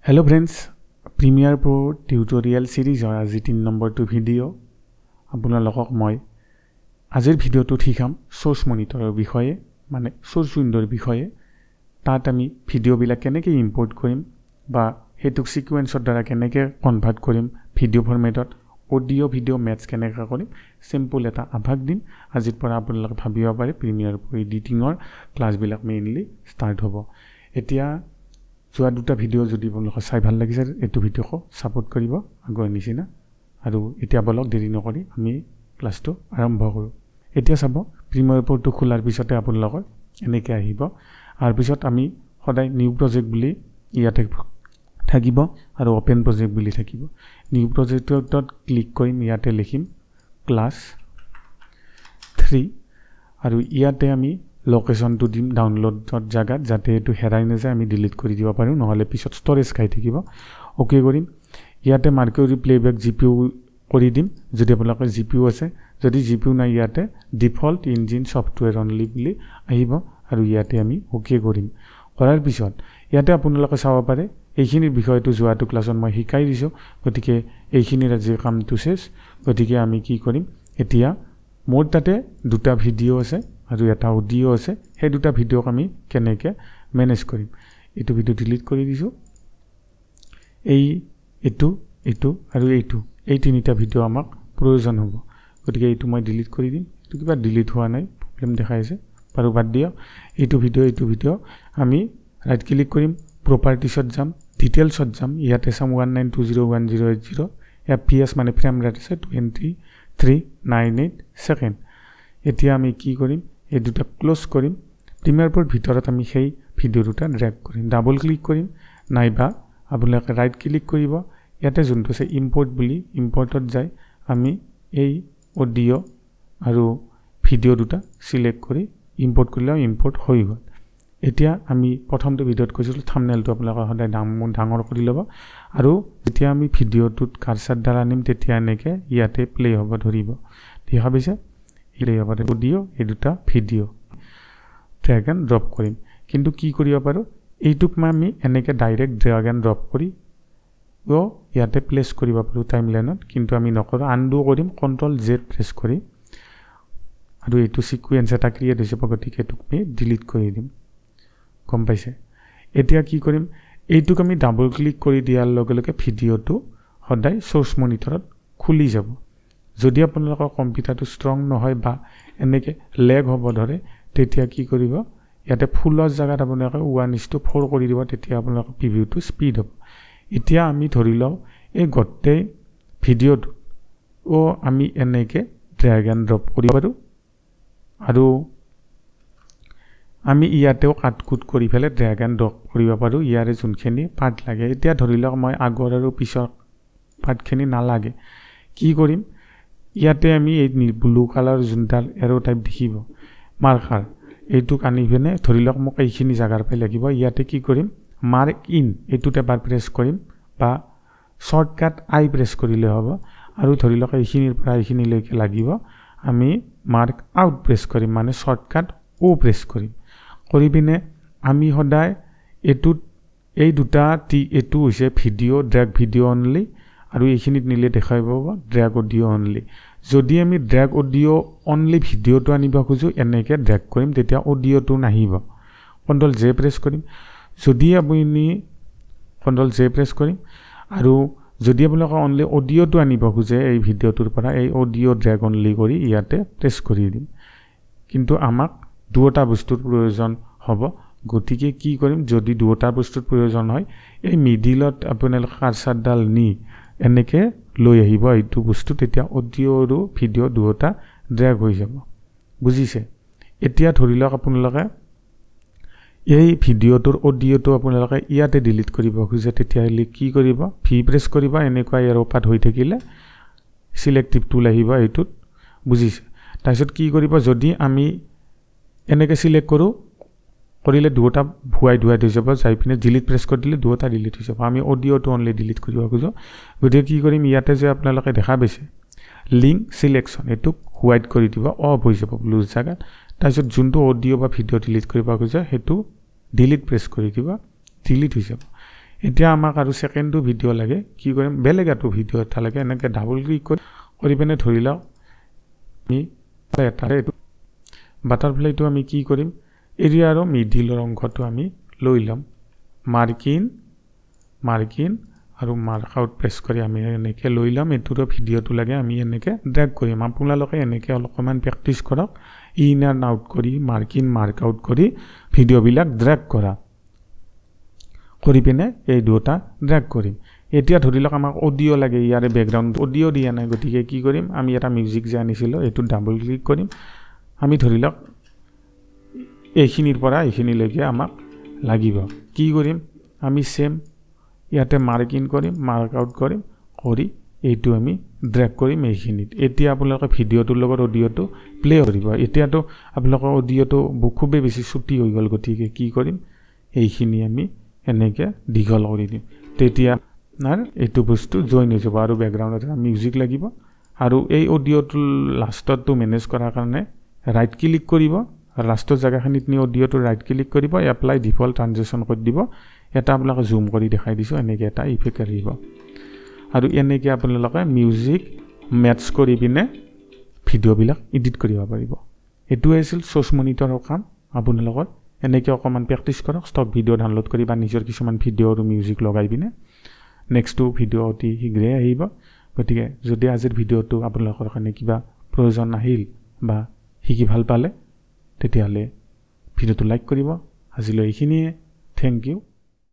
Hello friends, Premiere Pro tutorial series or আজি 3 নম্বৰটো video আপোনালোকক মই আজিৰ ভিডিওটো শিকাম সোৰ্স মনিটৰৰ বিষয়ে মানে সোৰ্স উইন্ডোৰ বিষয়ে তাত আমি ভিডিওবিলাক কেনেকৈ ইম্পোৰ্ট কৰিম বা হেতুক সিকোয়েন্সৰ দ্বাৰা কেনেকৈ কনভাৰ্ট কৰিম ভিডিও ফৰমেটত অডিও ভিডিও ম্যাচ কেনেকৈ কৰিম সিম্পল এটা আভাস দিম আজিৰ পৰা আপোনালোকে ভাবিব পাৰে প্ৰিমিয়াৰ প্ৰ এডিটিংৰ ক্লাছবিলাক মেইনলি স্টাৰ্ট হ'ব এতিয়া যোৱা দুটা ভিডিও যদি আপোনালোকে চাই ভাল লাগিছে এটো ভিডিওক সাপোৰ্ট কৰিব আগৰ নিচিনা আৰু এতিয়া বলক দেৰি নকৰি আমি ক্লাছটো আৰম্ভ কৰো এতিয়া চাব প্ৰিমিয়াৰ প্ৰটো খোলাৰ পিছতে আপোনালোকৰ এনেকৈ আহিব আৰু পিছত আমি সদায় নিউ প্ৰজেক্ট বুলি ইয়াতে থাকিব আৰু ওপেন প্ৰজেক্ট বুলি থাকিব নিউ প্ৰজেক্টত ক্লিক কৰিম ইয়াতে লিখিম ক্লাছ 3 আৰু ইয়াতে আমি লোকেশনটো দিম ডাউনলোডৰ জায়গা যাতে এটো হেৰাই না যায় আমি ডিলিট কৰি দিব পাৰো নহলে পিছত ষ্টৰেজ খাই থাকিব ওকে কৰিম ইয়াতে মাৰ্কাৰী প্লেব্যাক জিপিইউ কৰি দিম যদি আপোনালোকৰ জিপিইউ আছে যদি জিপিইউ নাই ইয়াতে ডিফল্ট ইঞ্জিন সফটওয়্যাৰ অনলি বুলি আহিব আৰু ইয়াতে আমি ওকে কৰিম কৰাৰ পিছত ইয়াতে আপোনালোকে চাব পাৰে এইখিনিৰ বিষয়টো যোৱাটো ক্লাছত মই শিকাই দিছো গতিকে এইখিনিৰ আজি কামটো শেষ গতিকে আমি কি কৰিম এতিয়া মোৰ তাতে দুটা ভিডিও আছে আৰু এটা অডিও আছে সেই দুটা ভিডিওক আমি কেনেকৈ মেনেজ কৰিম এটো ভিডিও ডিলিট কৰি দিছো এটো আৰু এই তিনিটা ভিডিও আমাক প্ৰয়োজন হ'ব গতিকে এটো মই ডিলিট কৰি দিম এটো কিবা ডিলিট হোৱা নাই প্ৰবলেম দেখাই আছে পাৰো বাদ দিও এটো ভিডিও আমি ৰাইট ক্লিক কৰিম প্ৰপাৰ্টিছত যাম ডিটেইলছত যাম ইয়াতে চাম 19201080 fps মানে ফ্ৰেম ৰেট আছে 2398 সেকেন্ড এতিয়া আমি কি কৰিম এই দুটা ক্লোজ কৰিম প্ৰিমিয়াৰ প্ৰৰ ভিতৰত আমি সেই ভিডিও দুটা ড্ৰেগ কৰিম ডাবল ক্লিক কৰিম নাইবা আপোনালোকে ৰাইট ক্লিক কৰিব ইয়াতে যোনটো আছে ইম্পোৰ্ট বুলি ইম্পোৰ্টত যাই আমি এই অডিও আৰু ভিডিও দুটা সিলেক্ট কৰি ইম্পোৰ্ট কৰিলে ইম্পোৰ্ট হৈ গল এতিয়া আমি প্ৰথমটো ভিডিওত কৈছিল থাম্বনেলটো আপোনালোকে সদায় ডাঙৰ কৰি ল'ব আৰু যেতিয়া আমি ভিডিওটোত কাৰ্সাৰ দ্বাৰা আনিম তেতিয়া এনেকৈ ইয়াতে প্লে হ'ব ধৰিব দেখা পাইছে এই হ'ব অডিও এই দুটা ভিডিও ড্ৰেগ এণ্ড ড্ৰপ কৰিম কিন্তু কি কৰিব পাৰো এইটুক আমি এনেকৈ ডাইৰেক্ট ড্ৰেগ এণ্ড ড্ৰপ কৰি ইয়াতে প্লেস কৰিব পাৰো টাইমলাইনত কিন্তু আমি নকৰো আনডু কৰিম কন্ট্ৰোল জেড প্ৰেছ কৰি আৰু এইটো সিকোয়েন্স এটা ক্ৰিয়েট হৈছে গতিকে এটোক আমি ডিলিট কৰি দিম কম পাইছে এতিয়া কি কৰিম এইটুক আমি ডাবল ক্লিক কৰি দিয়াৰ লগে লগে ভিডিওটো সদায় সোৰ্স মনিটৰত খুলি যাব যদি আপোনালোকৰ কম্পিউটাৰটো ষ্ট্ৰং নহয় বা এনেকৈ লেগ হ'ব ধৰে তেতিয়া কি কৰিব ইয়াতে ফুলৰ জায়গাত আপোনালোকে 1:4 কৰি দিব তেতিয়া আপোনালোকৰ প্ৰিভিউটো স্পিড হ'ব এতিয়া আমি ধৰি লও এই গটে ভিডিওটো আমি এনেকৈ ড্ৰেগ এণ্ড ড্ৰপ কৰিব পাৰো আৰু আমি ইয়াতেও কাটকুট কৰি ফেলে ড্ৰেগ এণ্ড ড্ৰপ কৰিব পাৰো ইয়াৰে যোনখিনি পাৰ্ট লাগে এতিয়া ধৰি লওক মই আগৰ আৰু পিছৰ পাৰ্টখিনি নালাগে কি কৰিম ইয়াতে আমি এই ব্লু কালাৰ যোনডাল এৰো টাইপ দেখিব মাৰ্কাৰ এইটো আনি ফেনে ধৰি লওক মোক এইখিনি জাগাৰ পাই লাগিব ইয়াতে কি কৰিম মাৰ্ক ইন এইটোতে এবাৰ প্ৰেছ কৰিম বা শৰ্টকাট আই প্ৰেছ কৰিলে হ'ব আৰু ধৰি লওক এইখিনিৰ পৰা এইখিনিলৈকে লাগিব আমি মাৰ্ক আউট প্ৰেছ কৰিম মানে শৰ্টকাট ও প্ৰেছ কৰিম কৰি পিনে আমি সদায় এই দুটা এটো হৈছে ভিডিও ড্ৰেগ ভিডিও অনলি আৰু এইখিনিত নিলে দেখাই পাব ড্ৰেগ অডিও অনলি যদি আমি ড্ৰেগ অডিও অনলি ভিডিওটো আনিব খুজো এনেকৈ ড্ৰেগ কৰিম তেতিয়া অডিওটো নাহিব কন্ট্ৰোল জে প্ৰেছ কৰিম যদি আপুনি কন্ট্ৰোল জে প্ৰেছ কৰিম আৰু যদি আপোনালোকে অনলি অডিওটো আনিব খুজে এই ভিডিওটোৰ পৰা এই অডিও ড্ৰেগ অনলি কৰি ইয়াতে প্ৰেছ কৰি দিম কিন্তু আমাক দুটা বস্তুৰ প্ৰয়োজন হ'ব গতিকে কি কৰিম যদি দুটা বস্তুৰ প্ৰয়োজন হয় এই মিডিলত আপোনালোকে কাৰ্সাৰডাল নি এনেকৈ লৈ আহিব এইটো বস্তু তেতিয়া অডিও আৰু ভিডিও দুটা ড্ৰেগ হৈ যাব বুজিছে এতিয়া ধৰি লওক আপোনালোকে এই ভিডিওটোৰ অডিওটো আপোনালোকে ইয়াতে ডিলিট কৰিব খুজে তেতিয়া কি কৰিব ভি প্ৰেছ কৰিব এনেকুৱা এৰো পাত হৈ থাকিলে সিলেক্টিভ টুল আহিব এইটোত বুজিছে তাৰপিছত কি কৰিব যদি আমি এনেকৈ সিলেক্ট কৰো কৰিলে দুটা ভুৱাই হৈ যাব যাই পিনে ডিলিট প্ৰেছ কৰি দিলে দুটা ডিলিট হৈ যাব আমি অডিওটো অনলি ডিলিট কৰিব খুজো গতিকে কি কৰিম ইয়াতে যে আপোনালোকে দেখা পাইছে লিংক সিলেকশন এটোক হোৱাইট কৰি দিব অফ হৈ যাব ব্লু জায়গাত তাৰপিছত যোনটো অডিও বা ভিডিও ডিলিট কৰিব খুজে হেতু ডিলিট প্ৰেছ কৰি দিব ডিলিট হৈ যাব এতিয়া আমাক আৰু সেকেন্ডটো ভিডিও লাগে কি কৰিম বেলেগ এটা ভিডিও এটা লাগে এনেকৈ ডাবল ক্লিক কৰি পিনে ধৰি লওক আমি এটা বাটাৰফ্লাইটো আমি কি কৰিম এৰিয়া আৰু মিডিলৰ অংশটো আমি লৈ ল'ম মাৰ্কিন আৰু মাৰ্ক আউট প্ৰেছ কৰি আমি এনেকৈ লৈ ল'ম এইটোৰ ভিডিওটো লাগে আমি এনেকৈ ড্ৰেগ কৰিম আপোনালোকে এনেকৈ অলপমান প্ৰেক্টিছ কৰক ইন এণ্ড আউট কৰি মাৰ্ক আউট কৰি ভিডিওবিলাক ড্ৰেগ কৰি পিনে এই দুটা ড্ৰেগ কৰিম এতিয়া ধৰি লওক আমাক অডিও লাগে ইয়াৰে বেকগ্ৰাউণ্ড অডিও দিয়া নাই গতিকে কি কৰিম আমি এটা মিউজিক যে আনিছিলোঁ এইটো ডাবল ক্লিক কৰিম আমি ধৰি লওক এইখিনিৰ পৰা এইখিনিলৈকে আমাক লাগিব কি কৰিম আমি সেম ইয়াতে মাৰ্ক ইন কৰিম মাৰ্ক আউট কৰিম কৰি এইটো আমি ড্ৰেগ কৰিম এইখিনিত এতিয়া আপোনালোকে ভিডিওটোৰ লগত অডিওটো প্লে কৰিব এতিয়াতো আপোনালোকৰ অডিওটো খুবেই বেছি ছুটি হৈ গ'ল গতিকে কি কৰিম এইখিনি আমি এনেকৈ দীঘল কৰি দিম তেতিয়া এইটো বস্তু জইন হৈ যাব আৰু বেকগ্ৰাউণ্ডত এটা মিউজিক লাগিব আৰু এই অডিওটো লাষ্টটো মেনেজ কৰাৰ কাৰণে ৰাইট ক্লিক কৰিব লাষ্টৰ জেগাখিনিত নি অডিওটো ৰাইট ক্লিক কৰিব এপ্লাই ডিফল্ট ট্ৰানজেকশ্যন কৰি দিব এটা আপোনালোকে জুম কৰি দেখাই দিছোঁ এনেকৈ এটা ইফেক্ট আহিব আৰু এনেকৈ আপোনালোকে মিউজিক মেটচ কৰি পিনে ভিডিঅ'বিলাক এডিট কৰিব পাৰিব এইটোৱে আছিল চ'ৰ্চ মনিটৰৰ কাম আপোনালোকৰ এনেকৈ অকণমান প্ৰেক্টিছ কৰক ষ্টক ভিডিঅ' ডাউনলোড কৰি বা নিজৰ কিছুমান ভিডিঅ' আৰু মিউজিক লগাই পিনে নেক্সটটো ভিডিঅ' অতি শীঘ্ৰেই আহিব গতিকে যদি আজিৰ ভিডিঅ'টো আপোনালোকৰ কাৰণে কিবা প্ৰয়োজন আহিল বা শিকি ভাল পালে তেতিয়াহ'লে ভিডিঅ'টো লাইক কৰিব আজিলৈ এইখিনিয়ে থেংক ইউ